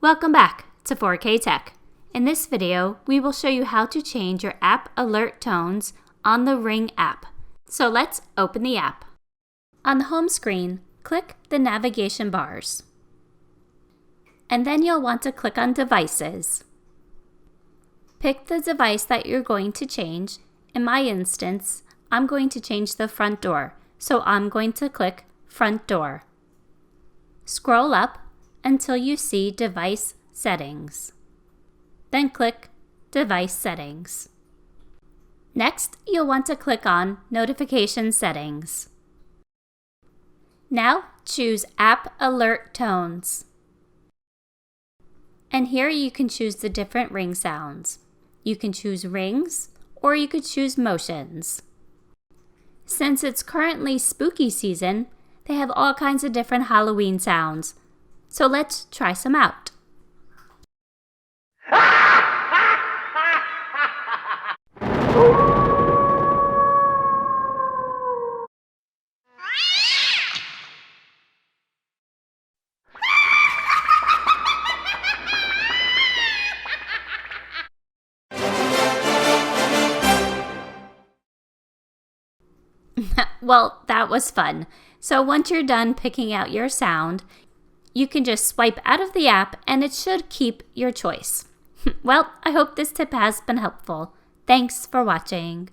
Welcome back to 4K Tech. In this video, we will show you how to change your app alert tones on the Ring app. So let's open the app. On the home screen, click the navigation bars. And then you'll want to click on Devices. Pick the device that you're going to change. In my instance, I'm going to change the front door, so I'm going to click Front Door. Scroll up until you see Device Settings. Then click Device Settings. Next, you'll want to click on Notification Settings. Now, choose App Alert Tones. And here you can choose the different ring sounds. You can choose rings, or you could choose motions. Since it's currently spooky season, they have all kinds of different Halloween sounds. So let's try some out. Well, that was fun. So once you're done picking out your sound, you can just swipe out of the app and it should keep your choice. Well, I hope this tip has been helpful. Thanks for watching.